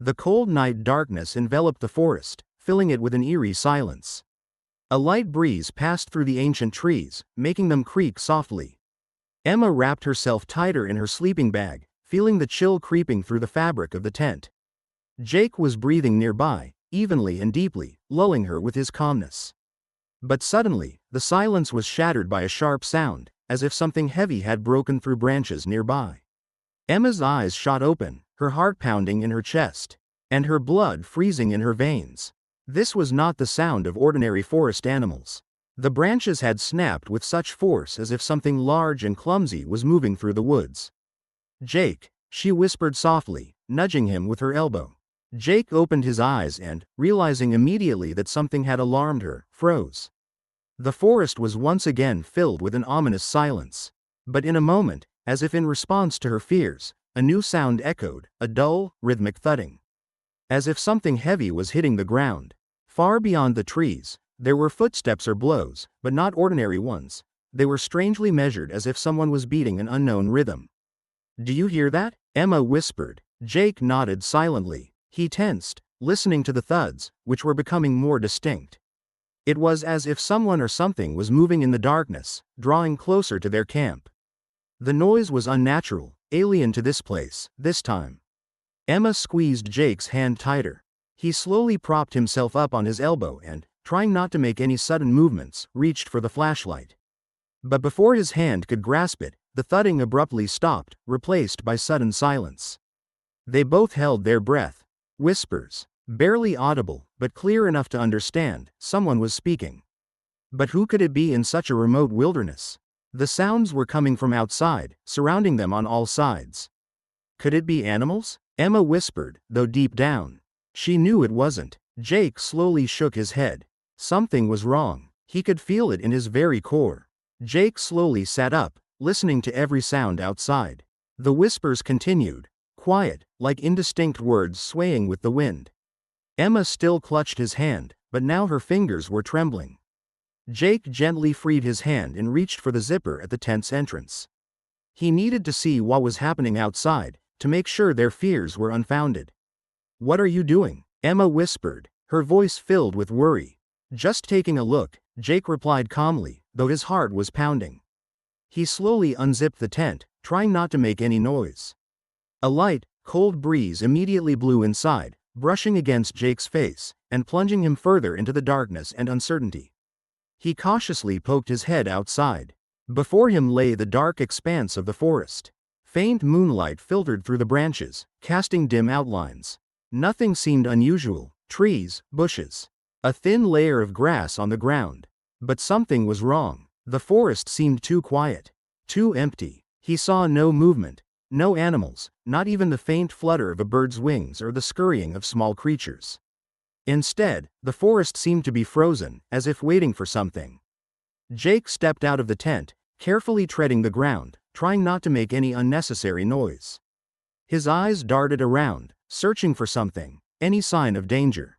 The cold night darkness enveloped the forest, filling it with an eerie silence. A light breeze passed through the ancient trees, making them creak softly. Emma wrapped herself tighter in her sleeping bag, feeling the chill creeping through the fabric of the tent. Jake was breathing nearby, evenly and deeply, lulling her with his calmness. But suddenly, the silence was shattered by a sharp sound, as if something heavy had broken through branches nearby. Emma's eyes shot open, her heart pounding in her chest, and her blood freezing in her veins. This was not the sound of ordinary forest animals. The branches had snapped with such force as if something large and clumsy was moving through the woods. "Jake," she whispered softly, nudging him with her elbow. Jake opened his eyes and, realizing immediately that something had alarmed her, froze. The forest was once again filled with an ominous silence. But in a moment, as if in response to her fears, a new sound echoed, a dull, rhythmic thudding. As if something heavy was hitting the ground. Far beyond the trees, there were footsteps or blows, but not ordinary ones. They were strangely measured as if someone was beating an unknown rhythm. "Do you hear that?" Emma whispered. Jake nodded silently. He tensed, listening to the thuds, which were becoming more distinct. It was as if someone or something was moving in the darkness, drawing closer to their camp. The noise was unnatural, alien to this place, this time. Emma squeezed Jake's hand tighter. He slowly propped himself up on his elbow and, trying not to make any sudden movements, reached for the flashlight. But before his hand could grasp it, the thudding abruptly stopped, replaced by sudden silence. They both held their breath. Whispers, barely audible, but clear enough to understand, someone was speaking. But who could it be in such a remote wilderness? The sounds were coming from outside, surrounding them on all sides. Could it be animals? Emma whispered, though deep down, she knew it wasn't. Jake slowly shook his head. Something was wrong. He could feel it in his very core. Jake slowly sat up, listening to every sound outside. The whispers continued, quiet, like indistinct words swaying with the wind. Emma still clutched his hand, but now her fingers were trembling. Jake gently freed his hand and reached for the zipper at the tent's entrance. He needed to see what was happening outside, to make sure their fears were unfounded. "What are you doing?" Emma whispered, her voice filled with worry. "Just taking a look," Jake replied calmly, though his heart was pounding. He slowly unzipped the tent, trying not to make any noise. A light, cold breeze immediately blew inside, brushing against Jake's face, and plunging him further into the darkness and uncertainty. He cautiously poked his head outside. Before him lay the dark expanse of the forest. Faint moonlight filtered through the branches, casting dim outlines. Nothing seemed unusual: trees, bushes, a thin layer of grass on the ground. But something was wrong. The forest seemed too quiet, too empty. He saw no movement, no animals, not even the faint flutter of a bird's wings or the scurrying of small creatures. Instead, the forest seemed to be frozen, as if waiting for something. Jake stepped out of the tent, carefully treading the ground, trying not to make any unnecessary noise. His eyes darted around, searching for something, any sign of danger.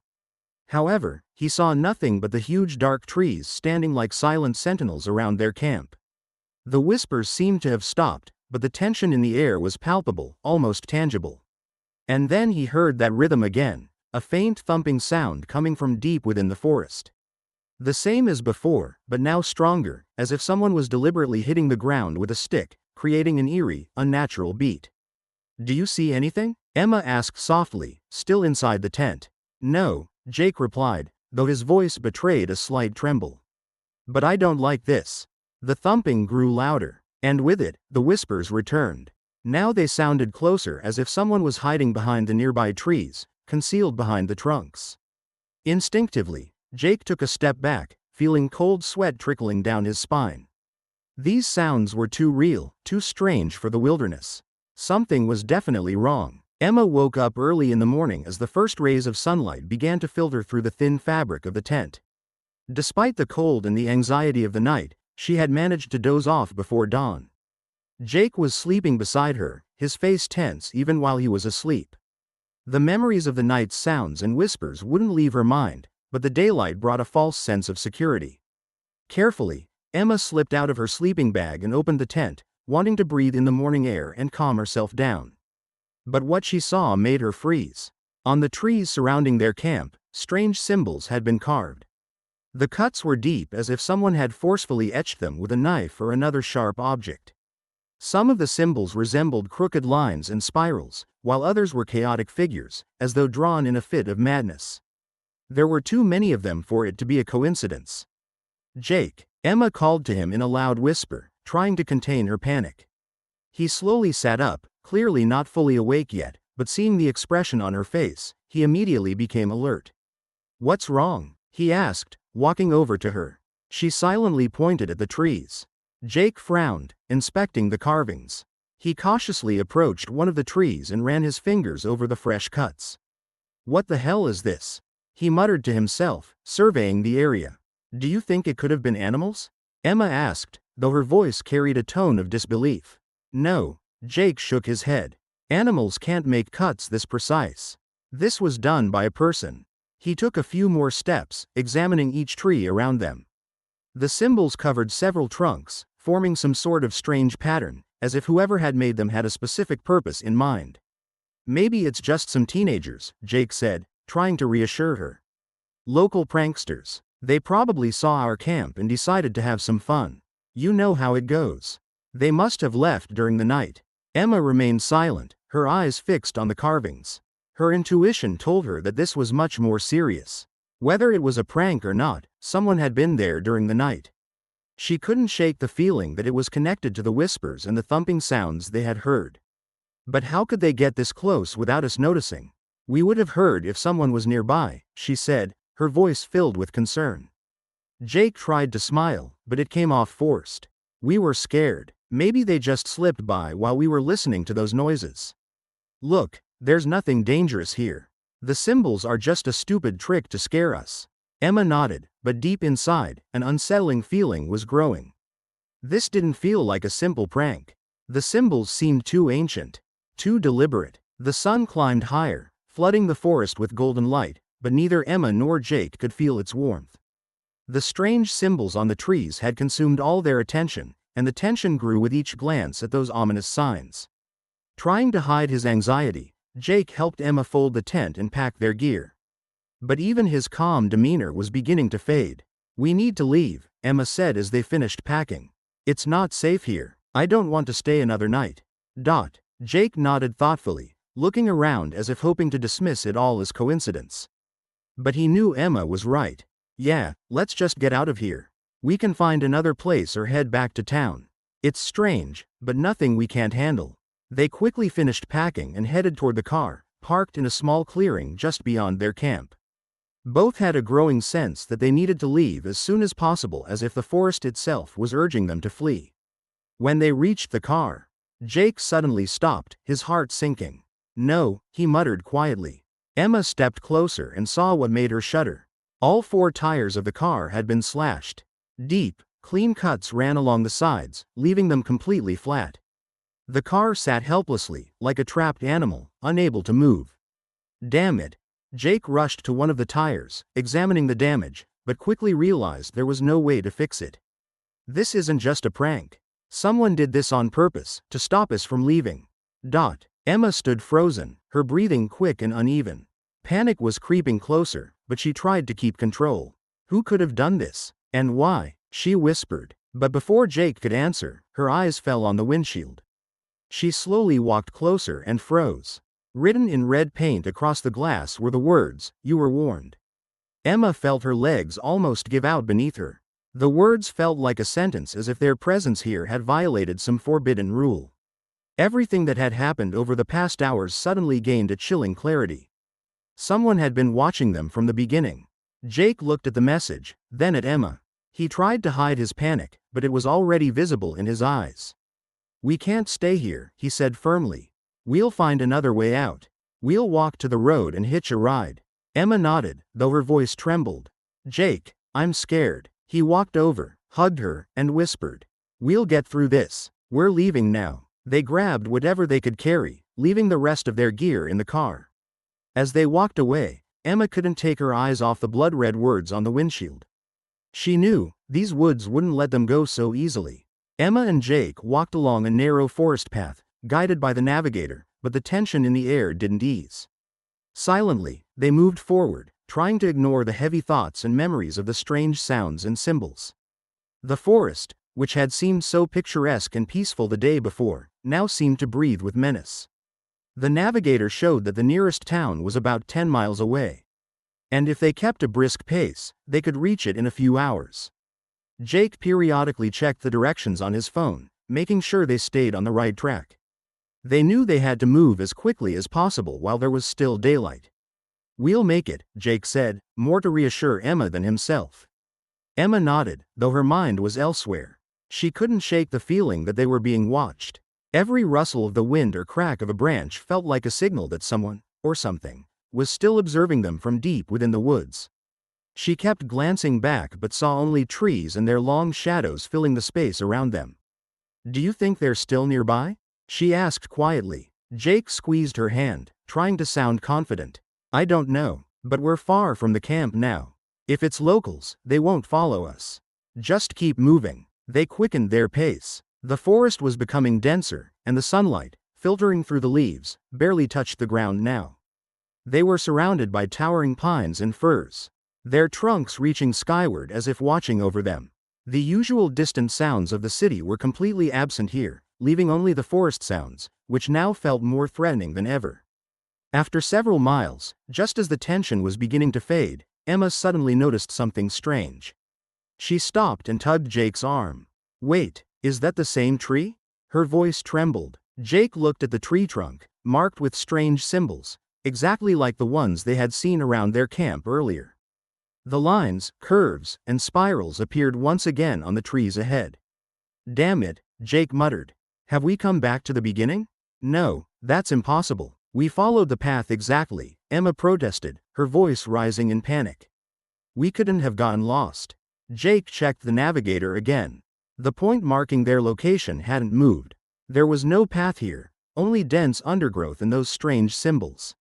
However, he saw nothing but the huge dark trees standing like silent sentinels around their camp. The whispers seemed to have stopped, but the tension in the air was palpable, almost tangible. And then he heard that rhythm again, a faint thumping sound coming from deep within the forest. The same as before, but now stronger, as if someone was deliberately hitting the ground with a stick, creating an eerie, unnatural beat. "Do you see anything?" Emma asked softly, still inside the tent. "No," Jake replied, though his voice betrayed a slight tremble. "But I don't like this." The thumping grew louder, and with it, the whispers returned. Now they sounded closer, as if someone was hiding behind the nearby trees, concealed behind the trunks. Instinctively, Jake took a step back, feeling cold sweat trickling down his spine. These sounds were too real, too strange for the wilderness. Something was definitely wrong. Emma woke up early in the morning as the first rays of sunlight began to filter through the thin fabric of the tent. Despite the cold and the anxiety of the night, she had managed to doze off before dawn. Jake was sleeping beside her, his face tense even while he was asleep. The memories of the night's sounds and whispers wouldn't leave her mind, but the daylight brought a false sense of security. Carefully, Emma slipped out of her sleeping bag and opened the tent, wanting to breathe in the morning air and calm herself down. But what she saw made her freeze. On the trees surrounding their camp, strange symbols had been carved. The cuts were deep, as if someone had forcefully etched them with a knife or another sharp object. Some of the symbols resembled crooked lines and spirals, while others were chaotic figures, as though drawn in a fit of madness. There were too many of them for it to be a coincidence. "Jake," Emma called to him in a loud whisper, trying to contain her panic. He slowly sat up, clearly not fully awake yet, but seeing the expression on her face, he immediately became alert. "What's wrong?" he asked, walking over to her. She silently pointed at the trees. Jake frowned, inspecting the carvings. He cautiously approached one of the trees and ran his fingers over the fresh cuts. "What the hell is this?" he muttered to himself, surveying the area. "Do you think it could have been animals?" Emma asked, though her voice carried a tone of disbelief. "No," Jake shook his head. "Animals can't make cuts this precise. This was done by a person." He took a few more steps, examining each tree around them. The symbols covered several trunks, forming some sort of strange pattern, as if whoever had made them had a specific purpose in mind. "Maybe it's just some teenagers," Jake said, trying to reassure her. "Local pranksters. They probably saw our camp and decided to have some fun. You know how it goes. They must have left during the night." Emma remained silent, her eyes fixed on the carvings. Her intuition told her that this was much more serious. Whether it was a prank or not, someone had been there during the night. She couldn't shake the feeling that it was connected to the whispers and the thumping sounds they had heard. "But how could they get this close without us noticing? We would have heard if someone was nearby," she said, her voice filled with concern. Jake tried to smile, but it came off forced. "We were scared. Maybe they just slipped by while we were listening to those noises. Look, there's nothing dangerous here. The symbols are just a stupid trick to scare us." Emma nodded, but deep inside, an unsettling feeling was growing. This didn't feel like a simple prank. The symbols seemed too ancient, too deliberate. The sun climbed higher, flooding the forest with golden light, but neither Emma nor Jake could feel its warmth. The strange symbols on the trees had consumed all their attention, and the tension grew with each glance at those ominous signs. Trying to hide his anxiety, Jake helped Emma fold the tent and pack their gear. But even his calm demeanor was beginning to fade. "We need to leave," Emma said as they finished packing. "It's not safe here. I don't want to stay another night." Jake nodded thoughtfully, looking around as if hoping to dismiss it all as coincidence. But he knew Emma was right. "Yeah, let's just get out of here. We can find another place or head back to town. It's strange, but nothing we can't handle." They quickly finished packing and headed toward the car, parked in a small clearing just beyond their camp. Both had a growing sense that they needed to leave as soon as possible, as if the forest itself was urging them to flee. When they reached the car, Jake suddenly stopped, his heart sinking. "No," he muttered quietly. Emma stepped closer and saw what made her shudder. All four tires of the car had been slashed. Deep, clean cuts ran along the sides, leaving them completely flat. The car sat helplessly, like a trapped animal, unable to move. "Damn it." Jake rushed to one of the tires, examining the damage, but quickly realized there was no way to fix it. "This isn't just a prank. Someone did this on purpose, to stop us from leaving." Emma stood frozen, her breathing quick and uneven. Panic was creeping closer, but she tried to keep control. "Who could have done this? And why?" she whispered. But before Jake could answer, her eyes fell on the windshield. She slowly walked closer and froze. Written in red paint across the glass were the words, "You were warned." Emma felt her legs almost give out beneath her. The words felt like a sentence, as if their presence here had violated some forbidden rule. Everything that had happened over the past hours suddenly gained a chilling clarity. Someone had been watching them from the beginning. Jake looked at the message, then at Emma. He tried to hide his panic, but it was already visible in his eyes. "We can't stay here," he said firmly. "We'll find another way out. We'll walk to the road and hitch a ride." Emma nodded, though her voice trembled. "Jake, I'm scared." He walked over, hugged her, and whispered, "We'll get through this. We're leaving now." They grabbed whatever they could carry, leaving the rest of their gear in the car. As they walked away, Emma couldn't take her eyes off the blood-red words on the windshield. She knew, these woods wouldn't let them go so easily. Emma and Jake walked along a narrow forest path, guided by the navigator, but the tension in the air didn't ease. Silently, they moved forward, trying to ignore the heavy thoughts and memories of the strange sounds and symbols. The forest, which had seemed so picturesque and peaceful the day before, now seemed to breathe with menace. The navigator showed that the nearest town was about 10 miles away. And if they kept a brisk pace, they could reach it in a few hours. Jake periodically checked the directions on his phone, making sure they stayed on the right track. They knew they had to move as quickly as possible while there was still daylight. "We'll make it," Jake said, more to reassure Emma than himself. Emma nodded, though her mind was elsewhere. She couldn't shake the feeling that they were being watched. Every rustle of the wind or crack of a branch felt like a signal that someone, or something, was still observing them from deep within the woods. She kept glancing back but saw only trees and their long shadows filling the space around them. "Do you think they're still nearby?" she asked quietly. Jake squeezed her hand, trying to sound confident. "I don't know, but we're far from the camp now. If it's locals, they won't follow us. Just keep moving." They quickened their pace. The forest was becoming denser, and the sunlight, filtering through the leaves, barely touched the ground now. They were surrounded by towering pines and firs, their trunks reaching skyward as if watching over them. The usual distant sounds of the city were completely absent here, leaving only the forest sounds, which now felt more threatening than ever. After several miles, just as the tension was beginning to fade, Emma suddenly noticed something strange. She stopped and tugged Jake's arm. "Wait, is that the same tree?" Her voice trembled. Jake looked at the tree trunk, marked with strange symbols, exactly like the ones they had seen around their camp earlier. The lines, curves, and spirals appeared once again on the trees ahead. "Damn it," Jake muttered. "Have we come back to the beginning?" "No, that's impossible. We followed the path exactly," Emma protested, her voice rising in panic. "We couldn't have gotten lost." Jake checked the navigator again. The point marking their location hadn't moved. There was no path here, only dense undergrowth and those strange symbols.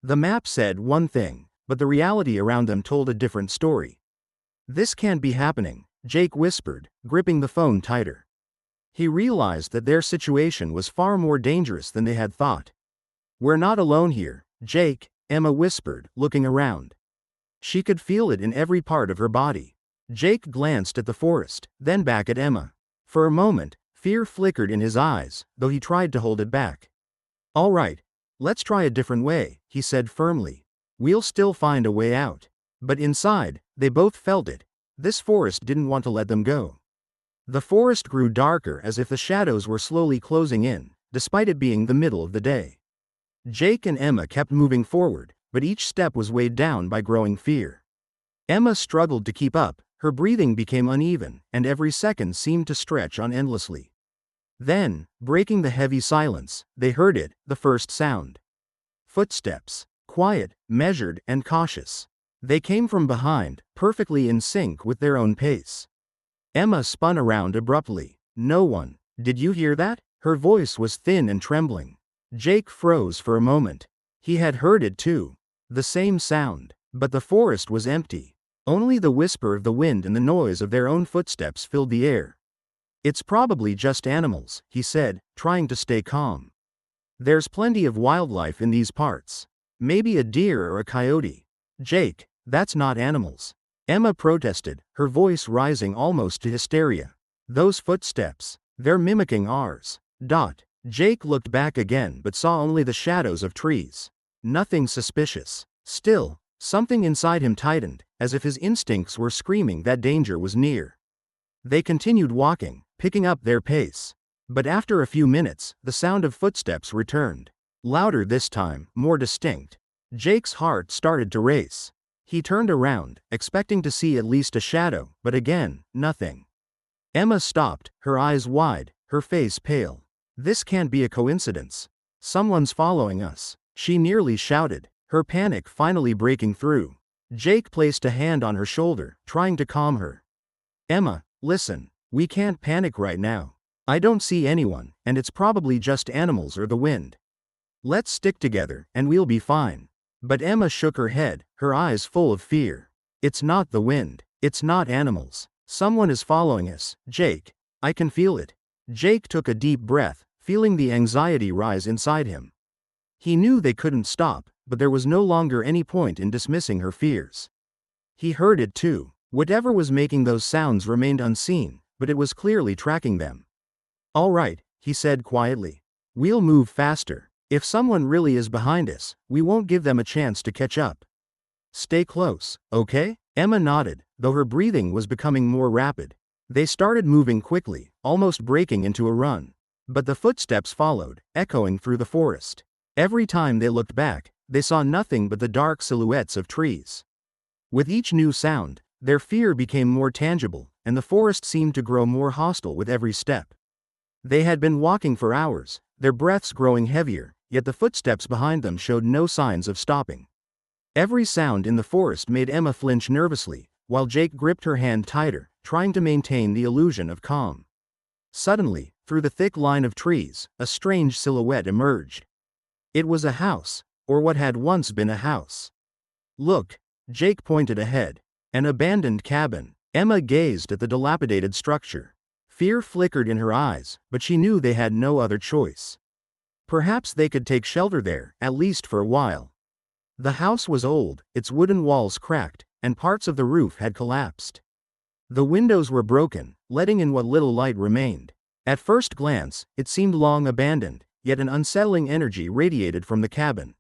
The map said one thing, but the reality around them told a different story. "This can't be happening," Jake whispered, gripping the phone tighter. He realized that their situation was far more dangerous than they had thought. "We're not alone here, Jake," Emma whispered, looking around. She could feel it in every part of her body. Jake glanced at the forest, then back at Emma. For a moment, fear flickered in his eyes, though he tried to hold it back. "All right, let's try a different way," he said firmly. "We'll still find a way out." But inside, they both felt it. This forest didn't want to let them go. The forest grew darker as if the shadows were slowly closing in, despite it being the middle of the day. Jake and Emma kept moving forward, but each step was weighed down by growing fear. Emma struggled to keep up, her breathing became uneven, and every second seemed to stretch on endlessly. Then, breaking the heavy silence, they heard it, the first sound. Footsteps. Quiet, measured, and cautious. They came from behind, perfectly in sync with their own pace. Emma spun around abruptly. "No one. Did you hear that?" Her voice was thin and trembling. Jake froze for a moment. He had heard it too. The same sound. But the forest was empty. Only the whisper of the wind and the noise of their own footsteps filled the air. "It's probably just animals," he said, trying to stay calm. "There's plenty of wildlife in these parts. Maybe a deer or a coyote." "Jake, that's not animals," Emma protested, her voice rising almost to hysteria. "Those footsteps, they're mimicking ours." Jake looked back again but saw only the shadows of trees. Nothing suspicious. Still, something inside him tightened, as if his instincts were screaming that danger was near. They continued walking, picking up their pace. But after a few minutes, the sound of footsteps returned. Louder this time, more distinct. Jake's heart started to race. He turned around, expecting to see at least a shadow, but again, nothing. Emma stopped, her eyes wide, her face pale. "This can't be a coincidence. Someone's following us," she nearly shouted, her panic finally breaking through. Jake placed a hand on her shoulder, trying to calm her. "Emma, listen, we can't panic right now. I don't see anyone, and it's probably just animals or the wind. Let's stick together, and we'll be fine." But Emma shook her head, her eyes full of fear. "It's not the wind. It's not animals. Someone is following us, Jake. I can feel it." Jake took a deep breath, feeling the anxiety rise inside him. He knew they couldn't stop, but there was no longer any point in dismissing her fears. He heard it too. Whatever was making those sounds remained unseen, but it was clearly tracking them. "All right," he said quietly. "We'll move faster. If someone really is behind us, we won't give them a chance to catch up. Stay close, okay?" Emma nodded, though her breathing was becoming more rapid. They started moving quickly, almost breaking into a run. But the footsteps followed, echoing through the forest. Every time they looked back, they saw nothing but the dark silhouettes of trees. With each new sound, their fear became more tangible, and the forest seemed to grow more hostile with every step. They had been walking for hours, their breaths growing heavier, yet the footsteps behind them showed no signs of stopping. Every sound in the forest made Emma flinch nervously, while Jake gripped her hand tighter, trying to maintain the illusion of calm. Suddenly, through the thick line of trees, a strange silhouette emerged. It was a house, or what had once been a house. "Look," Jake pointed ahead. "An abandoned cabin." Emma gazed at the dilapidated structure. Fear flickered in her eyes, but she knew they had no other choice. Perhaps they could take shelter there, at least for a while. The house was old, its wooden walls cracked, and parts of the roof had collapsed. The windows were broken, letting in what little light remained. At first glance, it seemed long abandoned, yet an unsettling energy radiated from the cabin.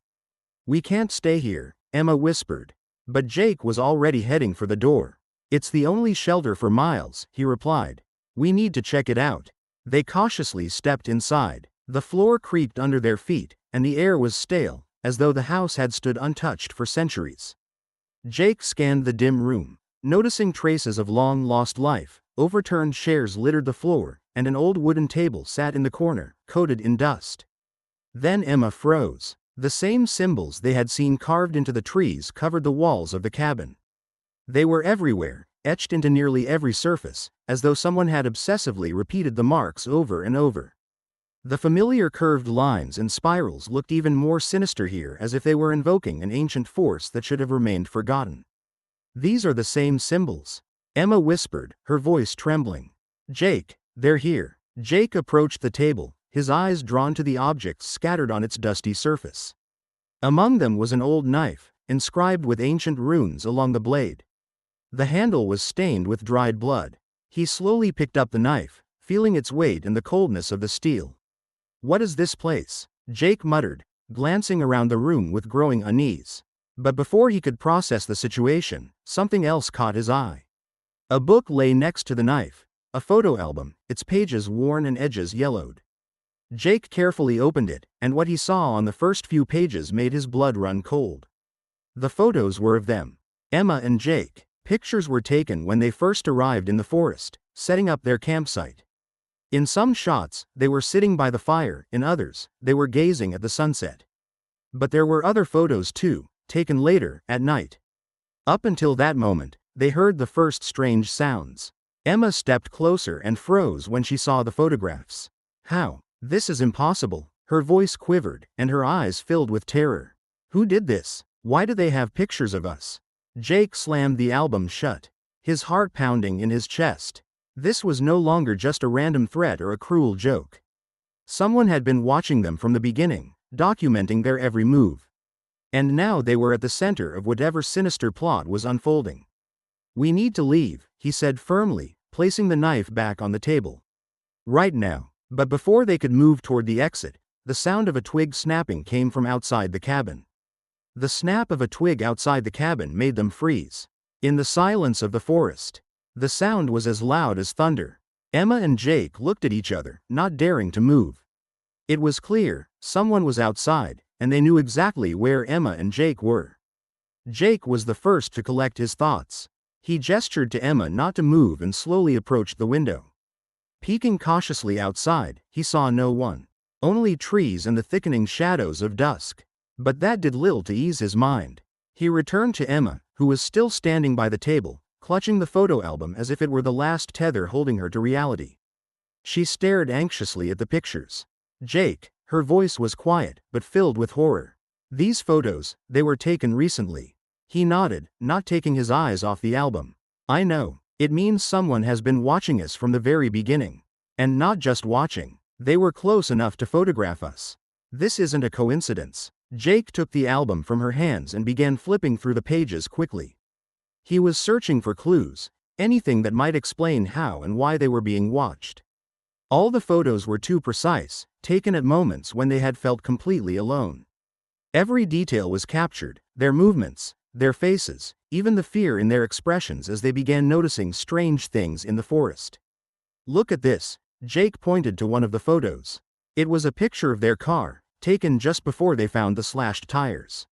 "We can't stay here," Emma whispered. But Jake was already heading for the door. "It's the only shelter for miles," he replied. "We need to check it out." They cautiously stepped inside. The floor creaked under their feet, and the air was stale, as though the house had stood untouched for centuries. Jake scanned the dim room, noticing traces of long-lost life. Overturned chairs littered the floor, and an old wooden table sat in the corner, coated in dust. Then Emma froze. The same symbols they had seen carved into the trees covered the walls of the cabin. They were everywhere, etched into nearly every surface, as though someone had obsessively repeated the marks over and over. The familiar curved lines and spirals looked even more sinister here, as if they were invoking an ancient force that should have remained forgotten. "These are the same symbols," Emma whispered, her voice trembling. "Jake, they're here." Jake approached the table, his eyes drawn to the objects scattered on its dusty surface. Among them was an old knife, inscribed with ancient runes along the blade. The handle was stained with dried blood. He slowly picked up the knife, feeling its weight and the coldness of the steel. "What is this place?" Jake muttered, glancing around the room with growing unease. But before he could process the situation, something else caught his eye. A book lay next to the knife, a photo album, its pages worn and edges yellowed. Jake carefully opened it, and what he saw on the first few pages made his blood run cold. The photos were of them, Emma and Jake. Pictures were taken when they first arrived in the forest, setting up their campsite. In some shots, they were sitting by the fire, in others, they were gazing at the sunset. But there were other photos too, taken later, at night. Up until that moment, they heard the first strange sounds. Emma stepped closer and froze when she saw the photographs. "How? This is impossible." Her voice quivered, and her eyes filled with terror. "Who did this? Why do they have pictures of us?" Jake slammed the album shut, his heart pounding in his chest. This was no longer just a random threat or a cruel joke. Someone had been watching them from the beginning, documenting their every move. And now they were at the center of whatever sinister plot was unfolding. "We need to leave," he said firmly, placing the knife back on the table. "Right now." But before they could move toward the exit, the sound of a twig snapping came from outside the cabin. The snap of a twig outside the cabin made them freeze. In the silence of the forest, the sound was as loud as thunder. Emma and Jake looked at each other, not daring to move. It was clear, someone was outside, and they knew exactly where Emma and Jake were. Jake was the first to collect his thoughts. He gestured to Emma not to move and slowly approached the window. Peeking cautiously outside, he saw no one. Only trees and the thickening shadows of dusk. But that did little to ease his mind. He returned to Emma, who was still standing by the table, clutching the photo album as if it were the last tether holding her to reality. She stared anxiously at the pictures. "Jake," her voice was quiet, but filled with horror. "These photos, they were taken recently." He nodded, not taking his eyes off the album. "I know. It means someone has been watching us from the very beginning. And not just watching. They were close enough to photograph us. This isn't a coincidence." Jake took the album from her hands and began flipping through the pages quickly. He was searching for clues, anything that might explain how and why they were being watched. All the photos were too precise, taken at moments when they had felt completely alone. Every detail was captured, their movements, their faces, even the fear in their expressions as they began noticing strange things in the forest. "Look at this," Jake pointed to one of the photos. It was a picture of their car, taken just before they found the slashed tires.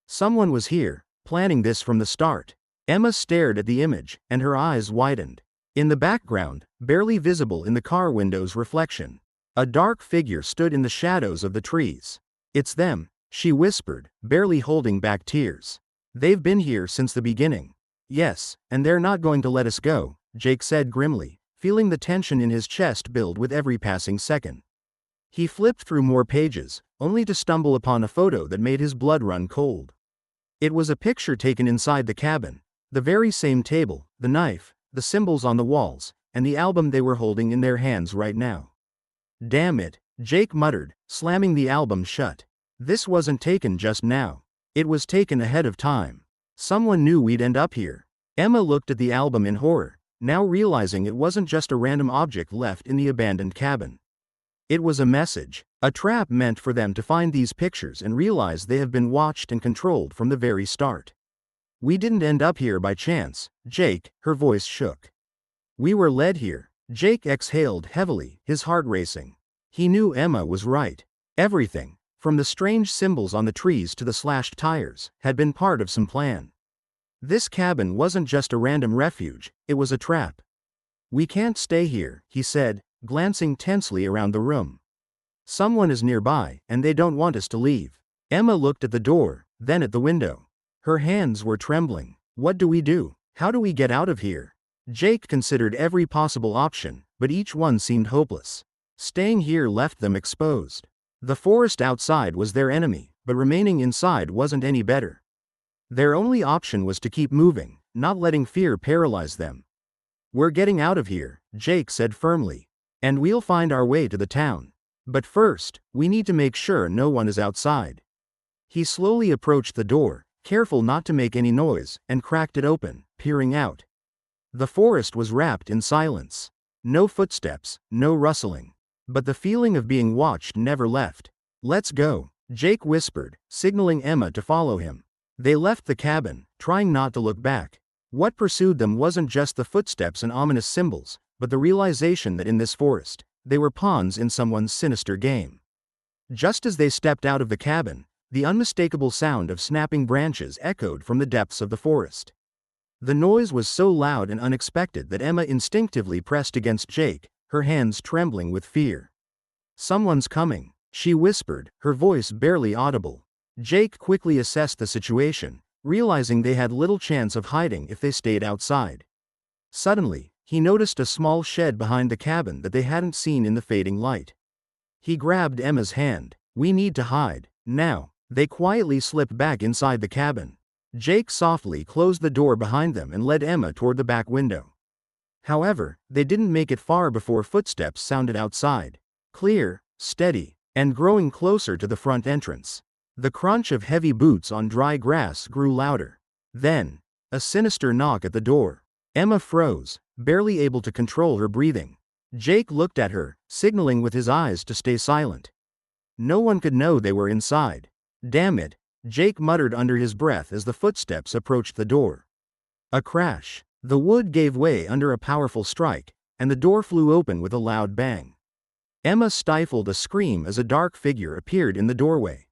Someone was here, planning this from the start. Emma stared at the image, and her eyes widened. In the background, barely visible in the car window's reflection, a dark figure stood in the shadows of the trees. "It's them," she whispered, barely holding back tears. "They've been here since the beginning." "Yes, and they're not going to let us go," Jake said grimly, feeling the tension in his chest build with every passing second. He flipped through more pages, only to stumble upon a photo that made his blood run cold. It was a picture taken inside the cabin, the very same table, the knife, the symbols on the walls, and the album they were holding in their hands right now. "Damn it," Jake muttered, slamming the album shut. "This wasn't taken just now. It was taken ahead of time. Someone knew we'd end up here." Emma looked at the album in horror, now realizing it wasn't just a random object left in the abandoned cabin. It was a message, a trap meant for them to find these pictures and realize they have been watched and controlled from the very start. "We didn't end up here by chance, Jake," her voice shook. "We were led here." Jake exhaled heavily, his heart racing. He knew Emma was right. Everything, from the strange symbols on the trees to the slashed tires, had been part of some plan. This cabin wasn't just a random refuge, it was a trap. "We can't stay here," he said, glancing tensely around the room. "Someone is nearby, and they don't want us to leave." Emma looked at the door, then at the window. Her hands were trembling. "What do we do? How do we get out of here?" Jake considered every possible option, but each one seemed hopeless. Staying here left them exposed. The forest outside was their enemy, but remaining inside wasn't any better. Their only option was to keep moving, not letting fear paralyze them. "We're getting out of here," Jake said firmly. "And we'll find our way to the town. But first, we need to make sure no one is outside." He slowly approached the door, careful not to make any noise, and cracked it open, peering out. The forest was wrapped in silence. No footsteps, no rustling. But the feeling of being watched never left. "Let's go," Jake whispered, signaling Emma to follow him. They left the cabin, trying not to look back. What pursued them wasn't just the footsteps and ominous symbols, but the realization that in this forest, they were pawns in someone's sinister game. Just as they stepped out of the cabin, the unmistakable sound of snapping branches echoed from the depths of the forest. The noise was so loud and unexpected that Emma instinctively pressed against Jake, her hands trembling with fear. "Someone's coming," she whispered, her voice barely audible. Jake quickly assessed the situation, realizing they had little chance of hiding if they stayed outside. Suddenly, he noticed a small shed behind the cabin that they hadn't seen in the fading light. He grabbed Emma's hand. "We need to hide, now." They quietly slipped back inside the cabin. Jake softly closed the door behind them and led Emma toward the back window. However, they didn't make it far before footsteps sounded outside. Clear, steady, and growing closer to the front entrance. The crunch of heavy boots on dry grass grew louder. Then, a sinister knock at the door. Emma froze, barely able to control her breathing. Jake looked at her, signaling with his eyes to stay silent. No one could know they were inside. "Damn it," Jake muttered under his breath as the footsteps approached the door. A crash. The wood gave way under a powerful strike, and the door flew open with a loud bang. Emma stifled a scream as a dark figure appeared in the doorway.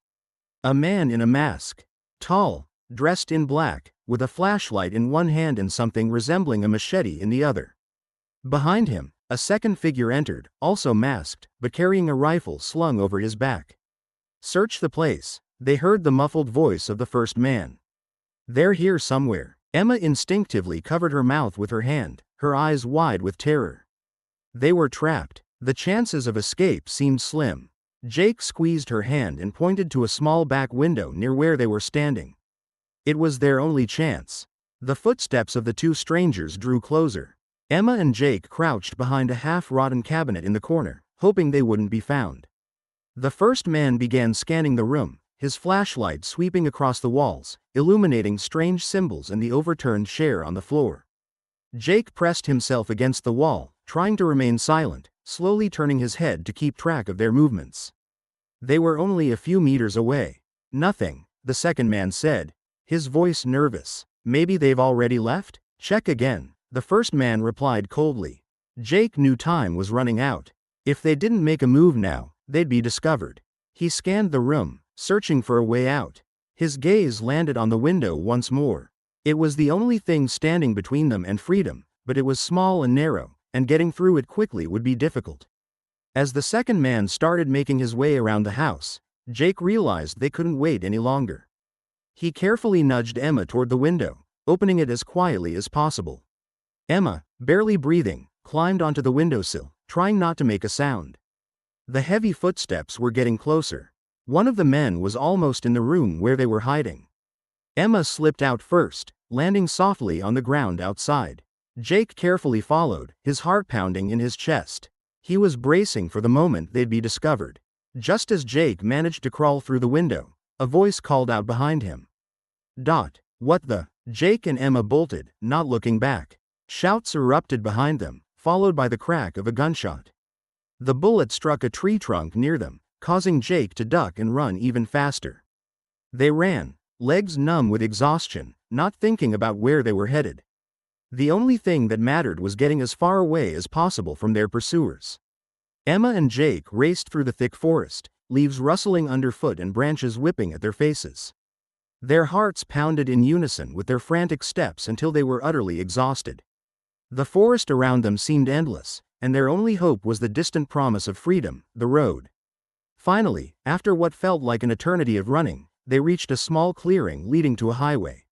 A man in a mask. Tall, dressed in black, with a flashlight in one hand and something resembling a machete in the other. Behind him, a second figure entered, also masked, but carrying a rifle slung over his back. "Search the place," they heard the muffled voice of the first man. "They're here somewhere." Emma instinctively covered her mouth with her hand, her eyes wide with terror. They were trapped. The chances of escape seemed slim. Jake squeezed her hand and pointed to a small back window near where they were standing. It was their only chance. The footsteps of the two strangers drew closer. Emma and Jake crouched behind a half-rotten cabinet in the corner, hoping they wouldn't be found. The first man began scanning the room, his flashlight sweeping across the walls, illuminating strange symbols and the overturned chair on the floor. Jake pressed himself against the wall, trying to remain silent, slowly turning his head to keep track of their movements. They were only a few meters away. Nothing, the second man said, his voice nervous. Maybe they've already left? Check again, the first man replied coldly. Jake knew time was running out. If they didn't make a move now, they'd be discovered. He scanned the room, searching for a way out. His gaze landed on the window once more. It was the only thing standing between them and freedom, but it was small and narrow, and getting through it quickly would be difficult. As the second man started making his way around the house, Jake realized they couldn't wait any longer. He carefully nudged Emma toward the window, opening it as quietly as possible. Emma, barely breathing, climbed onto the windowsill, trying not to make a sound. The heavy footsteps were getting closer. One of the men was almost in the room where they were hiding. Emma slipped out first, landing softly on the ground outside. Jake carefully followed, his heart pounding in his chest. He was bracing for the moment they'd be discovered. Just as Jake managed to crawl through the window, a voice called out behind him. What the? Jake and Emma bolted, not looking back. Shouts erupted behind them, followed by the crack of a gunshot. The bullet struck a tree trunk near them, causing Jake to duck and run even faster. They ran, legs numb with exhaustion, not thinking about where they were headed. The only thing that mattered was getting as far away as possible from their pursuers. Emma and Jake raced through the thick forest, leaves rustling underfoot and branches whipping at their faces. Their hearts pounded in unison with their frantic steps until they were utterly exhausted. The forest around them seemed endless, and their only hope was the distant promise of freedom, the road. Finally, after what felt like an eternity of running, they reached a small clearing leading to a highway.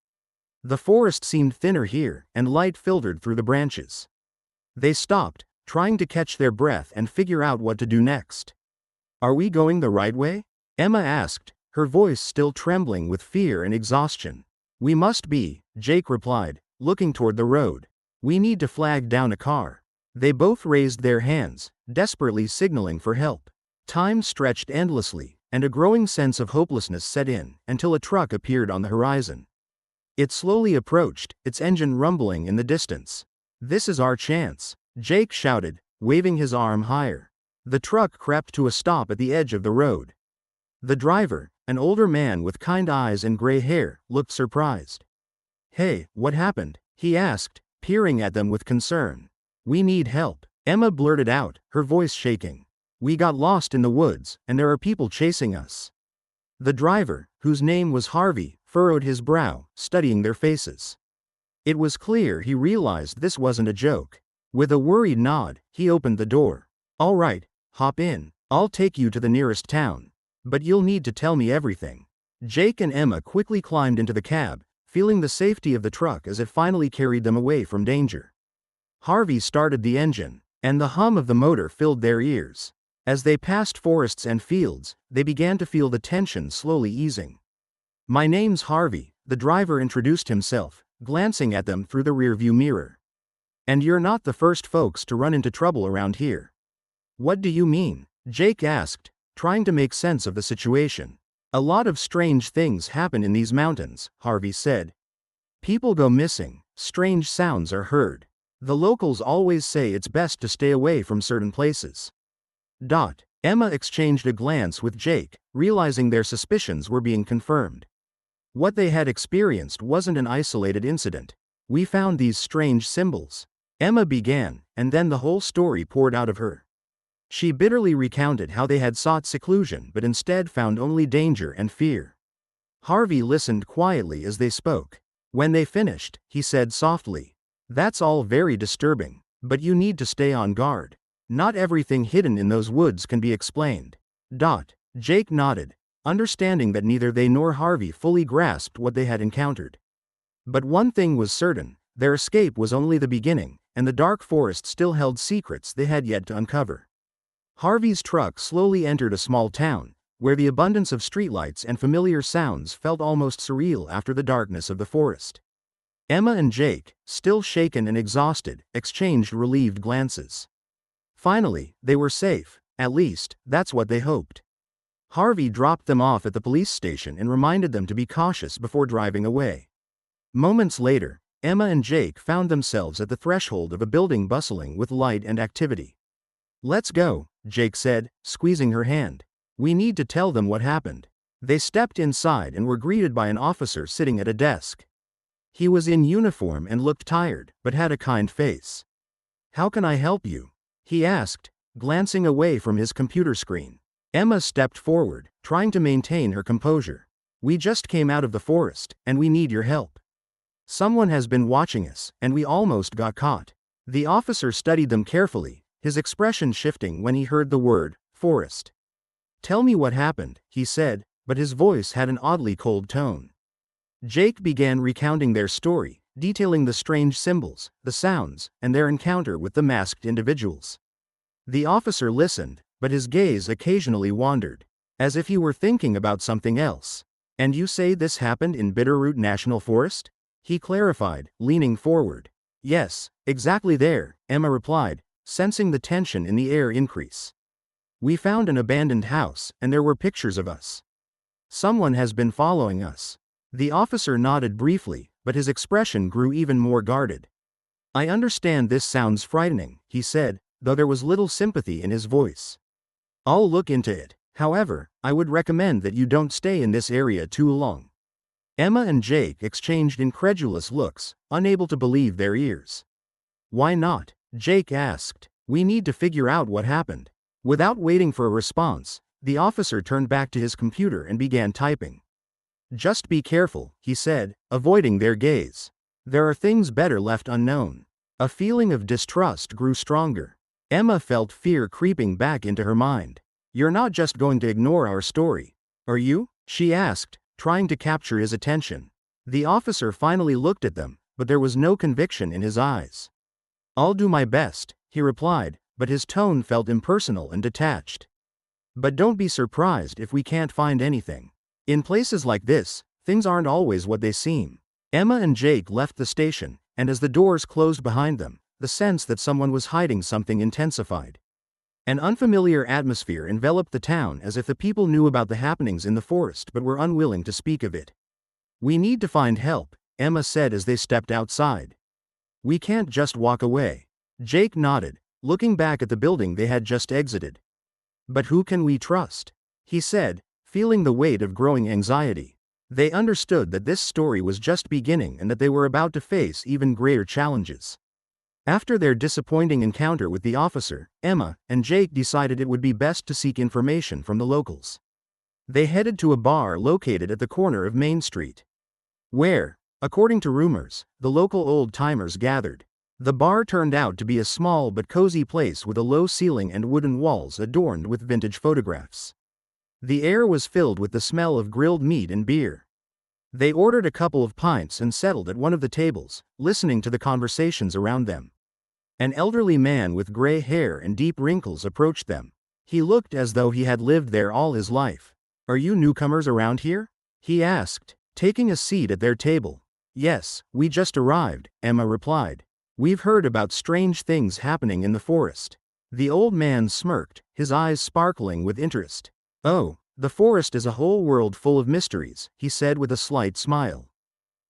The forest seemed thinner here, and light filtered through the branches. They stopped, trying to catch their breath and figure out what to do next. Are we going the right way? Emma asked, her voice still trembling with fear and exhaustion. We must be, Jake replied, looking toward the road. We need to flag down a car. They both raised their hands, desperately signaling for help. Time stretched endlessly, and a growing sense of hopelessness set in, until a truck appeared on the horizon. It slowly approached, its engine rumbling in the distance. This is our chance, Jake shouted, waving his arm higher. The truck crept to a stop at the edge of the road. The driver, an older man with kind eyes and gray hair, looked surprised. Hey, what happened? He asked, peering at them with concern. We need help, Emma blurted out, her voice shaking. We got lost in the woods, and there are people chasing us. The driver, whose name was Harvey, furrowed his brow, studying their faces. It was clear he realized this wasn't a joke. With a worried nod, he opened the door. All right, hop in, I'll take you to the nearest town. But you'll need to tell me everything. Jake and Emma quickly climbed into the cab, feeling the safety of the truck as it finally carried them away from danger. Harvey started the engine, and the hum of the motor filled their ears. As they passed forests and fields, they began to feel the tension slowly easing. My name's Harvey, the driver introduced himself, glancing at them through the rearview mirror. And you're not the first folks to run into trouble around here. What do you mean? Jake asked, trying to make sense of the situation. A lot of strange things happen in these mountains, Harvey said. People go missing, strange sounds are heard. The locals always say it's best to stay away from certain places. Emma exchanged a glance with Jake, realizing their suspicions were being confirmed. What they had experienced wasn't an isolated incident. We found these strange symbols. Emma began, and then the whole story poured out of her. She bitterly recounted how they had sought seclusion but instead found only danger and fear. Harvey listened quietly as they spoke. When they finished, he said softly, "That's all very disturbing, but you need to stay on guard. Not everything hidden in those woods can be explained." Jake nodded, understanding that neither they nor Harvey fully grasped what they had encountered. But one thing was certain, their escape was only the beginning, and the dark forest still held secrets they had yet to uncover. Harvey's truck slowly entered a small town, where the abundance of streetlights and familiar sounds felt almost surreal after the darkness of the forest. Emma and Jake, still shaken and exhausted, exchanged relieved glances. Finally, they were safe, at least, that's what they hoped. Harvey dropped them off at the police station and reminded them to be cautious before driving away. Moments later, Emma and Jake found themselves at the threshold of a building bustling with light and activity. "Let's go," Jake said, squeezing her hand. "We need to tell them what happened." They stepped inside and were greeted by an officer sitting at a desk. He was in uniform and looked tired, but had a kind face. "How can I help you?" he asked, glancing away from his computer screen. Emma stepped forward, trying to maintain her composure. "We just came out of the forest, and we need your help. Someone has been watching us, and we almost got caught." The officer studied them carefully, his expression shifting when he heard the word, forest. "Tell me what happened," he said, but his voice had an oddly cold tone. Jake began recounting their story, detailing the strange symbols, the sounds, and their encounter with the masked individuals. The officer listened, but his gaze occasionally wandered, as if he were thinking about something else. "And you say this happened in Bitterroot National Forest?" he clarified, leaning forward. "Yes, exactly there," Emma replied, sensing the tension in the air increase. "We found an abandoned house, and there were pictures of us. Someone has been following us." The officer nodded briefly, but his expression grew even more guarded. "I understand this sounds frightening," he said, though there was little sympathy in his voice. "I'll look into it. However, I would recommend that you don't stay in this area too long." Emma and Jake exchanged incredulous looks, unable to believe their ears. "Why not?" Jake asked. "We need to figure out what happened." Without waiting for a response, the officer turned back to his computer and began typing. "Just be careful," he said, avoiding their gaze. "There are things better left unknown." A feeling of distrust grew stronger. Emma felt fear creeping back into her mind. "You're not just going to ignore our story, are you?" she asked, trying to capture his attention. The officer finally looked at them, but there was no conviction in his eyes. "I'll do my best," he replied, but his tone felt impersonal and detached. "But don't be surprised if we can't find anything. In places like this, things aren't always what they seem." Emma and Jake left the station, and as the doors closed behind them, the sense that someone was hiding something intensified. An unfamiliar atmosphere enveloped the town, as if the people knew about the happenings in the forest but were unwilling to speak of it. "We need to find help," Emma said as they stepped outside. "We can't just walk away." Jake nodded, looking back at the building they had just exited. "But who can we trust?" he said, feeling the weight of growing anxiety. They understood that this story was just beginning and that they were about to face even greater challenges. After their disappointing encounter with the officer, Emma and Jake decided it would be best to seek information from the locals. They headed to a bar located at the corner of Main Street, where, according to rumors, the local old-timers gathered. The bar turned out to be a small but cozy place with a low ceiling and wooden walls adorned with vintage photographs. The air was filled with the smell of grilled meat and beer. They ordered a couple of pints and settled at one of the tables, listening to the conversations around them. An elderly man with gray hair and deep wrinkles approached them. He looked as though he had lived there all his life. "Are you newcomers around here?" he asked, taking a seat at their table. "Yes, we just arrived," Emma replied. "We've heard about strange things happening in the forest." The old man smirked, his eyes sparkling with interest. "Oh, the forest is a whole world full of mysteries," he said with a slight smile.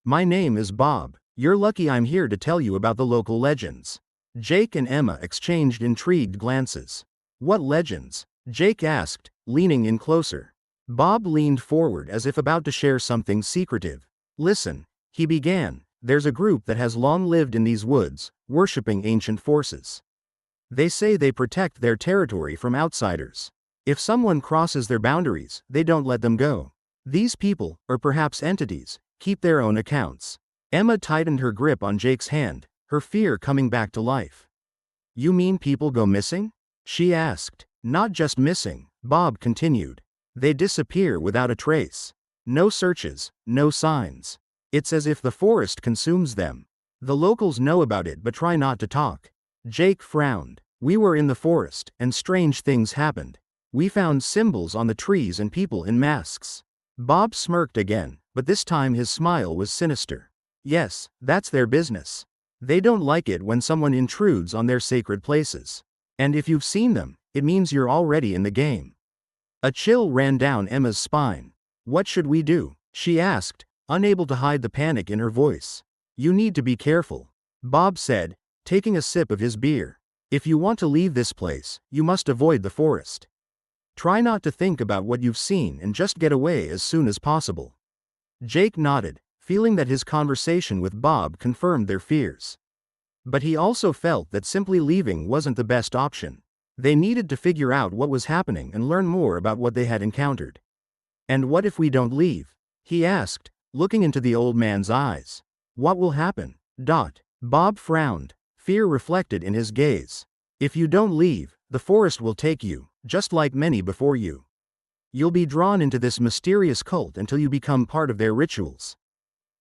"My name is Bob. You're lucky I'm here to tell you about the local legends." Jake and Emma exchanged intrigued glances. "What legends?" Jake asked, leaning in closer. Bob leaned forward as if about to share something secretive. "Listen," he began, "there's a group that has long lived in these woods, worshipping ancient forces. They say they protect their territory from outsiders. If someone crosses their boundaries, they don't let them go. These people, or perhaps entities, keep their own accounts." Emma tightened her grip on Jake's hand, her fear coming back to life. "You mean people go missing?" she asked. "Not just missing," Bob continued. "They disappear without a trace. No searches, no signs. It's as if the forest consumes them. The locals know about it but try not to talk." Jake frowned. "We were in the forest, and strange things happened. We found symbols on the trees and people in masks." Bob smirked again, but this time his smile was sinister. "Yes, that's their business. They don't like it when someone intrudes on their sacred places. And if you've seen them, it means you're already in the game." A chill ran down Emma's spine. "What should we do?" she asked, unable to hide the panic in her voice. "You need to be careful," Bob said, taking a sip of his beer. "If you want to leave this place, you must avoid the forest. Try not to think about what you've seen and just get away as soon as possible." Jake nodded, feeling that his conversation with Bob confirmed their fears. But he also felt that simply leaving wasn't the best option. They needed to figure out what was happening and learn more about what they had encountered. "And what if we don't leave?" he asked, looking into the old man's eyes. "What will happen?" Bob frowned, fear reflected in his gaze. "If you don't leave, the forest will take you, just like many before you. You'll be drawn into this mysterious cult until you become part of their rituals."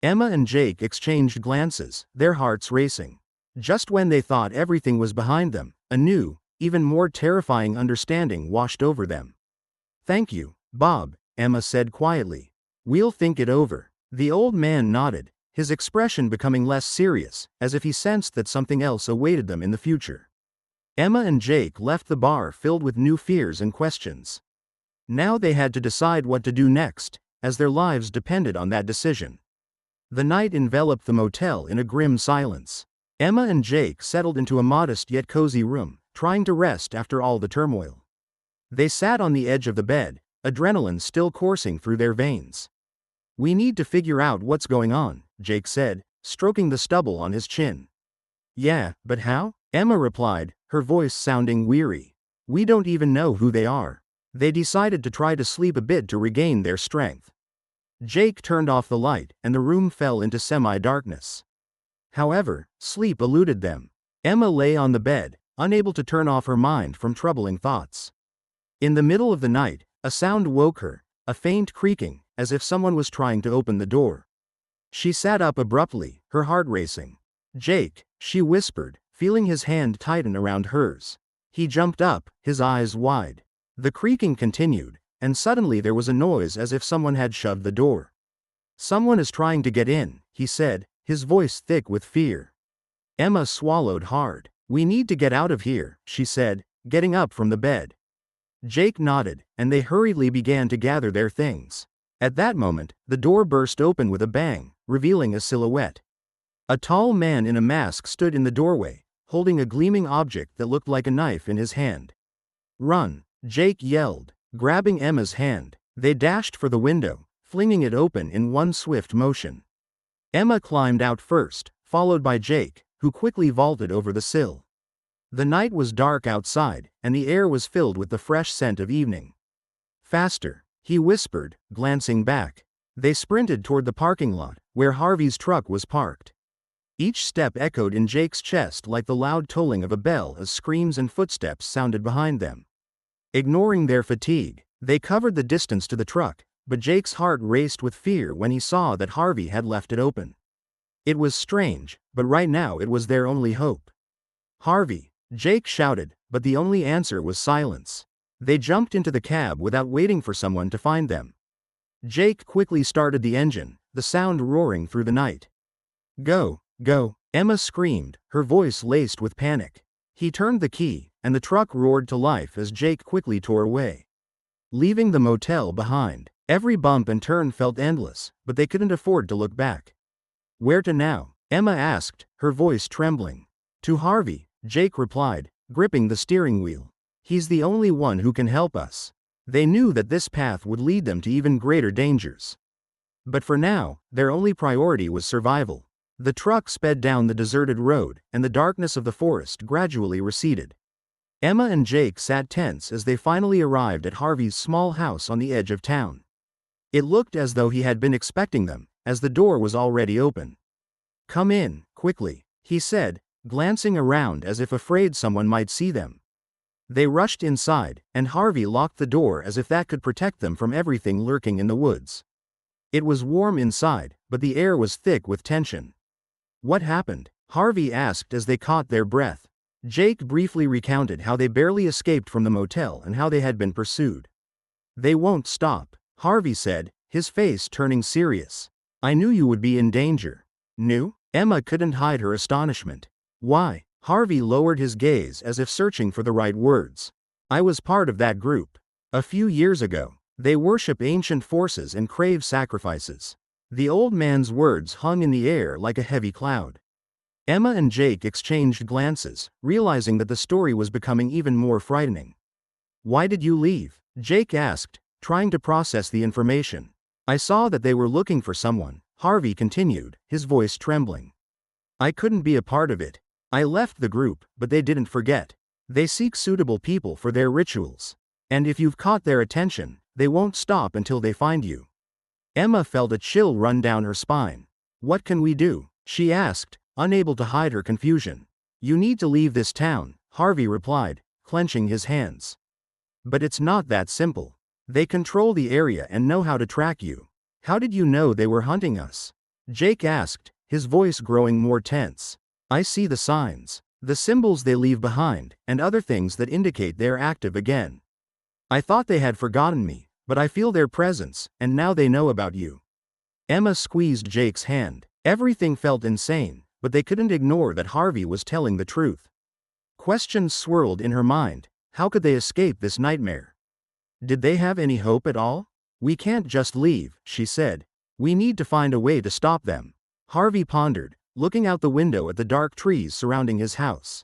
Emma and Jake exchanged glances, their hearts racing. Just when they thought everything was behind them, a new, even more terrifying understanding washed over them. "Thank you, Bob," Emma said quietly. "We'll think it over." The old man nodded, his expression becoming less serious, as if he sensed that something else awaited them in the future. Emma and Jake left the bar filled with new fears and questions. Now they had to decide what to do next, as their lives depended on that decision. The night enveloped the motel in a grim silence. Emma and Jake settled into a modest yet cozy room, trying to rest after all the turmoil. They sat on the edge of the bed, adrenaline still coursing through their veins. "We need to figure out what's going on," Jake said, stroking the stubble on his chin. "Yeah, but how?" Emma replied, her voice sounding weary. "We don't even know who they are." They decided to try to sleep a bit to regain their strength. Jake turned off the light, and the room fell into semi-darkness. However, sleep eluded them. Emma lay on the bed, unable to turn off her mind from troubling thoughts. In the middle of the night, a sound woke her, a faint creaking, as if someone was trying to open the door. She sat up abruptly, her heart racing. "Jake," she whispered, feeling his hand tighten around hers. He jumped up, his eyes wide. The creaking continued, and suddenly there was a noise as if someone had shoved the door. "Someone is trying to get in," he said, his voice thick with fear. Emma swallowed hard. "We need to get out of here," she said, getting up from the bed. Jake nodded, and they hurriedly began to gather their things. At that moment, the door burst open with a bang, revealing a silhouette. A tall man in a mask stood in the doorway, holding a gleaming object that looked like a knife in his hand. "Run!" Jake yelled, grabbing Emma's hand. They dashed for the window, flinging it open in one swift motion. Emma climbed out first, followed by Jake, who quickly vaulted over the sill. The night was dark outside, and the air was filled with the fresh scent of evening. "Faster," he whispered, glancing back. They sprinted toward the parking lot, where Harvey's truck was parked. Each step echoed in Jake's chest like the loud tolling of a bell as screams and footsteps sounded behind them. Ignoring their fatigue, they covered the distance to the truck, but Jake's heart raced with fear when he saw that Harvey had left it open. It was strange, but right now it was their only hope. "Harvey!" Jake shouted, but the only answer was silence. They jumped into the cab without waiting for someone to find them. Jake quickly started the engine, the sound roaring through the night. "Go, go!" Emma screamed, her voice laced with panic. He turned the key, and the truck roared to life as Jake quickly tore away. Leaving the motel behind, every bump and turn felt endless, but they couldn't afford to look back. "Where to now?" Emma asked, her voice trembling. "To Harvey," Jake replied, gripping the steering wheel. "He's the only one who can help us." They knew that this path would lead them to even greater dangers. But for now, their only priority was survival. The truck sped down the deserted road, and the darkness of the forest gradually receded. Emma and Jake sat tense as they finally arrived at Harvey's small house on the edge of town. It looked as though he had been expecting them, as the door was already open. "Come in, quickly," he said, glancing around as if afraid someone might see them. They rushed inside, and Harvey locked the door as if that could protect them from everything lurking in the woods. It was warm inside, but the air was thick with tension. "What happened?" Harvey asked as they caught their breath. Jake briefly recounted how they barely escaped from the motel and how they had been pursued. "They won't stop," Harvey said, his face turning serious. "I knew you would be in danger." "Knew?" Emma couldn't hide her astonishment. "Why?" Harvey lowered his gaze as if searching for the right words. "I was part of that group. A few years ago, they worship ancient forces and crave sacrifices. The old man's words hung in the air like a heavy cloud. Emma and Jake exchanged glances, realizing that the story was becoming even more frightening. "Why did you leave?" Jake asked, trying to process the information. "I saw that they were looking for someone," Harvey continued, his voice trembling. "I couldn't be a part of it. I left the group, but they didn't forget. They seek suitable people for their rituals. And if you've caught their attention, they won't stop until they find you." Emma felt a chill run down her spine. "What can we do?" she asked, unable to hide her confusion. "You need to leave this town," Harvey replied, clenching his hands. "But it's not that simple. They control the area and know how to track you." "How did you know they were hunting us?" Jake asked, his voice growing more tense. "I see the signs, the symbols they leave behind, and other things that indicate they're active again. I thought they had forgotten me, but I feel their presence, and now they know about you." Emma squeezed Jake's hand. Everything felt insane, but they couldn't ignore that Harvey was telling the truth. Questions swirled in her mind. How could they escape this nightmare? Did they have any hope at all? "We can't just leave," she said. "We need to find a way to stop them." Harvey pondered, looking out the window at the dark trees surrounding his house.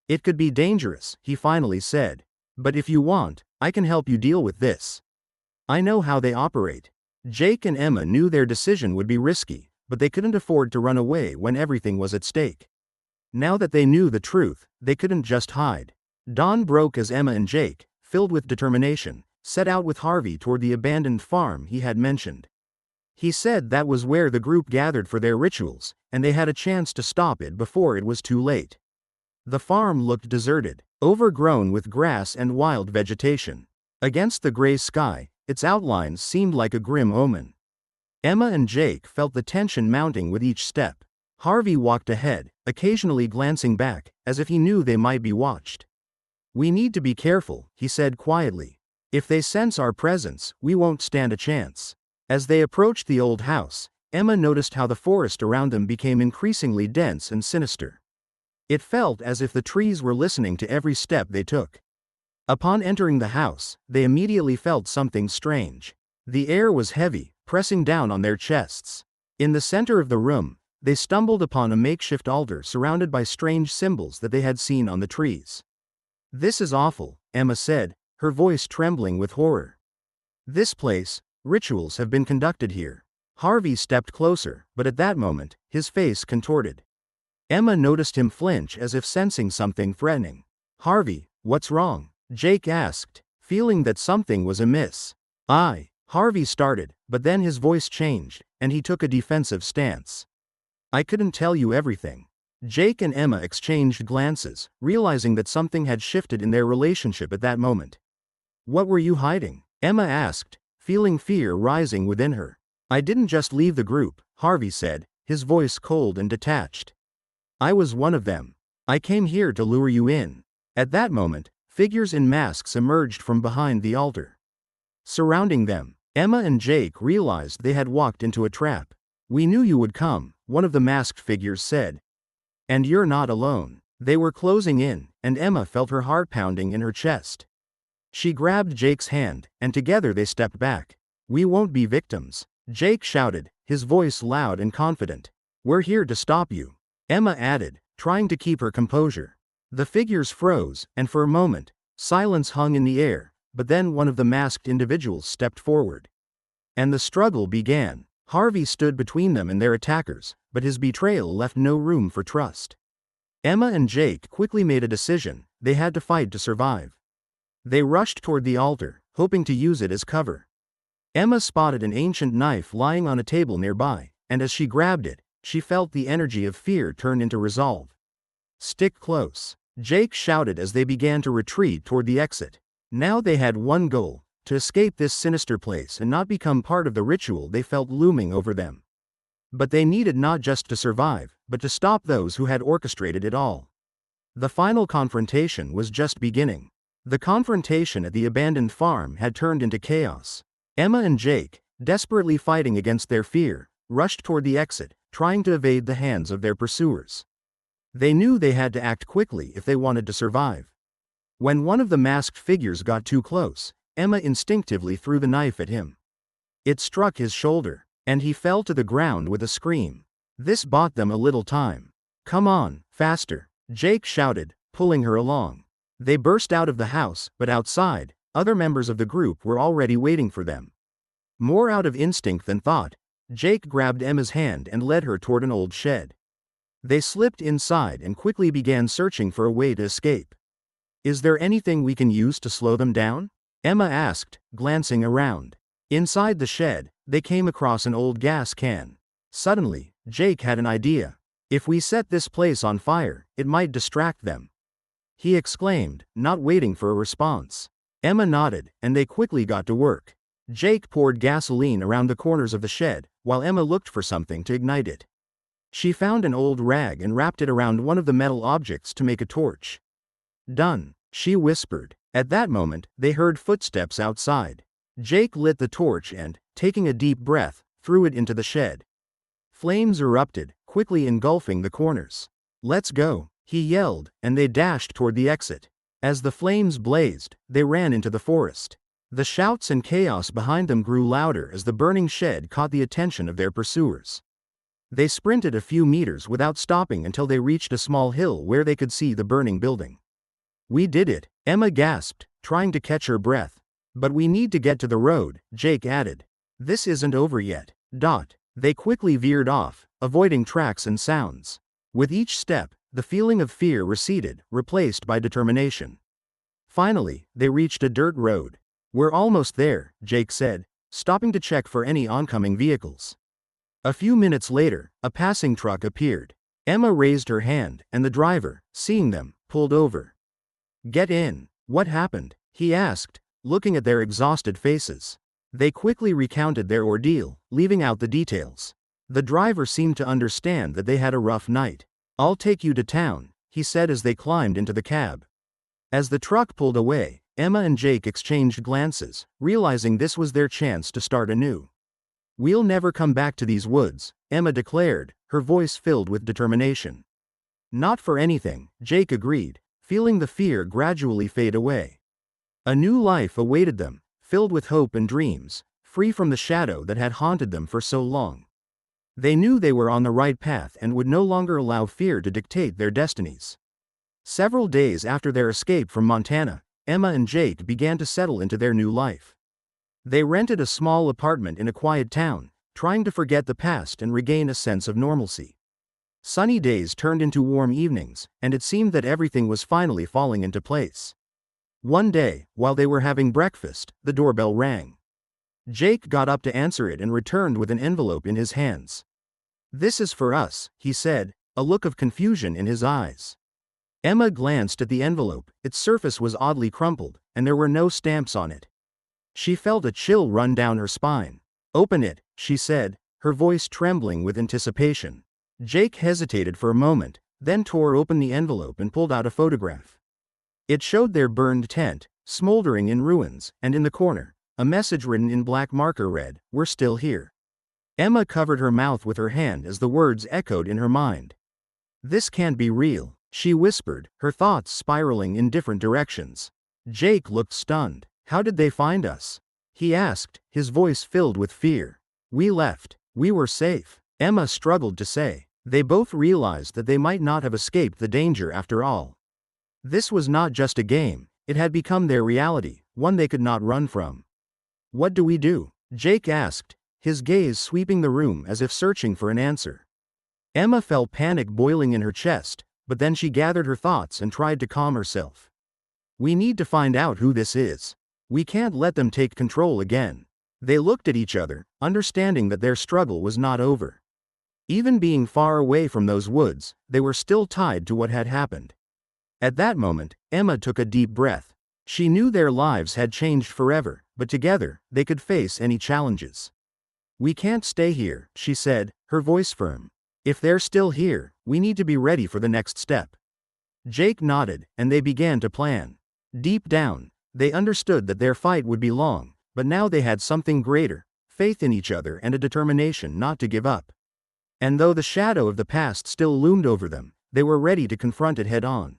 "It could be dangerous," he finally said. "But if you want, I can help you deal with this. I know how they operate." Jake and Emma knew their decision would be risky, but they couldn't afford to run away when everything was at stake. Now that they knew the truth, they couldn't just hide. Dawn broke as Emma and Jake, filled with determination, set out with Harvey toward the abandoned farm he had mentioned. He said that was where the group gathered for their rituals, and they had a chance to stop it before it was too late. The farm looked deserted, overgrown with grass and wild vegetation. Against the gray sky, its outlines seemed like a grim omen. Emma and Jake felt the tension mounting with each step. Harvey walked ahead, occasionally glancing back, as if he knew they might be watched. "We need to be careful," he said quietly. "If they sense our presence, we won't stand a chance." As they approached the old house, Emma noticed how the forest around them became increasingly dense and sinister. It felt as if the trees were listening to every step they took. Upon entering the house, they immediately felt something strange. The air was heavy, pressing down on their chests. In the center of the room, they stumbled upon a makeshift altar surrounded by strange symbols that they had seen on the trees. "This is awful," Emma said, her voice trembling with horror. "This place, rituals have been conducted here." Harvey stepped closer, but at that moment, his face contorted. Emma noticed him flinch as if sensing something threatening. "Harvey, what's wrong?" Jake asked, feeling that something was amiss. Harvey started, but then his voice changed, and he took a defensive stance. "I couldn't tell you everything." Jake and Emma exchanged glances, realizing that something had shifted in their relationship at that moment. "What were you hiding?" Emma asked, feeling fear rising within her. "I didn't just leave the group," Harvey said, his voice cold and detached. "I was one of them. I came here to lure you in." At that moment, figures in masks emerged from behind the altar. Surrounding them, Emma and Jake realized they had walked into a trap. "We knew you would come," one of the masked figures said. "And you're not alone." They were closing in, and Emma felt her heart pounding in her chest. She grabbed Jake's hand, and together they stepped back. "We won't be victims," Jake shouted, his voice loud and confident. "We're here to stop you," Emma added, trying to keep her composure. The figures froze, and for a moment, silence hung in the air, but then one of the masked individuals stepped forward. And the struggle began. Harvey stood between them and their attackers, but his betrayal left no room for trust. Emma and Jake quickly made a decision: they had to fight to survive. They rushed toward the altar, hoping to use it as cover. Emma spotted an ancient knife lying on a table nearby, and as she grabbed it, she felt the energy of fear turn into resolve. "Stick close," Jake shouted as they began to retreat toward the exit. Now they had one goal: to escape this sinister place and not become part of the ritual they felt looming over them. But they needed not just to survive, but to stop those who had orchestrated it all. The final confrontation was just beginning. The confrontation at the abandoned farm had turned into chaos. Emma and Jake, desperately fighting against their fear, rushed toward the exit, trying to evade the hands of their pursuers. They knew they had to act quickly if they wanted to survive. When one of the masked figures got too close, Emma instinctively threw the knife at him. It struck his shoulder, and he fell to the ground with a scream. This bought them a little time. "Come on, faster," Jake shouted, pulling her along. They burst out of the house, but outside, other members of the group were already waiting for them. More out of instinct than thought, Jake grabbed Emma's hand and led her toward an old shed. They slipped inside and quickly began searching for a way to escape. "Is there anything we can use to slow them down?" Emma asked, glancing around. Inside the shed, they came across an old gas can. Suddenly, Jake had an idea. "If we set this place on fire, it might distract them," he exclaimed, not waiting for a response. Emma nodded, and they quickly got to work. Jake poured gasoline around the corners of the shed, while Emma looked for something to ignite it. She found an old rag and wrapped it around one of the metal objects to make a torch. "Done," she whispered. At that moment, they heard footsteps outside. Jake lit the torch and, taking a deep breath, threw it into the shed. Flames erupted, quickly engulfing the corners. "Let's go," he yelled, and they dashed toward the exit. As the flames blazed, they ran into the forest. The shouts and chaos behind them grew louder as the burning shed caught the attention of their pursuers. They sprinted a few meters without stopping until they reached a small hill where they could see the burning building. "We did it," Emma gasped, trying to catch her breath. "But we need to get to the road," Jake added. "This isn't over yet." They quickly veered off, avoiding tracks and sounds. With each step, the feeling of fear receded, replaced by determination. Finally, they reached a dirt road. "We're almost there," Jake said, stopping to check for any oncoming vehicles. A few minutes later, a passing truck appeared. Emma raised her hand, and the driver, seeing them, pulled over. "Get in." "What happened?" he asked, looking at their exhausted faces. They quickly recounted their ordeal, leaving out the details. The driver seemed to understand that they had a rough night. "I'll take you to town," he said as they climbed into the cab. As the truck pulled away, Emma and Jake exchanged glances, realizing this was their chance to start anew. "We'll never come back to these woods," Emma declared, her voice filled with determination. "Not for anything," Jake agreed, feeling the fear gradually fade away. A new life awaited them, filled with hope and dreams, free from the shadow that had haunted them for so long. They knew they were on the right path and would no longer allow fear to dictate their destinies. Several days after their escape from Montana, Emma and Jake began to settle into their new life. They rented a small apartment in a quiet town, trying to forget the past and regain a sense of normalcy. Sunny days turned into warm evenings, and it seemed that everything was finally falling into place. One day, while they were having breakfast, the doorbell rang. Jake got up to answer it and returned with an envelope in his hands. "This is for us," he said, a look of confusion in his eyes. Emma glanced at the envelope. Its surface was oddly crumpled, and there were no stamps on it. She felt a chill run down her spine. "Open it," she said, her voice trembling with anticipation. Jake hesitated for a moment, then tore open the envelope and pulled out a photograph. It showed their burned tent, smoldering in ruins, and in the corner, a message written in black marker read, "We're still here." Emma covered her mouth with her hand as the words echoed in her mind. "This can't be real," she whispered, her thoughts spiraling in different directions. Jake looked stunned. "How did they find us?" he asked, his voice filled with fear. "We left. We were safe," Emma struggled to say. They both realized that they might not have escaped the danger after all. This was not just a game, it had become their reality, one they could not run from. "What do we do?" Jake asked, his gaze sweeping the room as if searching for an answer. Emma felt panic boiling in her chest, but then she gathered her thoughts and tried to calm herself. "We need to find out who this is. We can't let them take control again." They looked at each other, understanding that their struggle was not over. Even being far away from those woods, they were still tied to what had happened. At that moment, Emma took a deep breath. She knew their lives had changed forever, but together, they could face any challenges. "We can't stay here," she said, her voice firm. "If they're still here, we need to be ready for the next step." Jake nodded, and they began to plan. Deep down, they understood that their fight would be long, but now they had something greater, faith in each other and a determination not to give up. And though the shadow of the past still loomed over them, they were ready to confront it head on.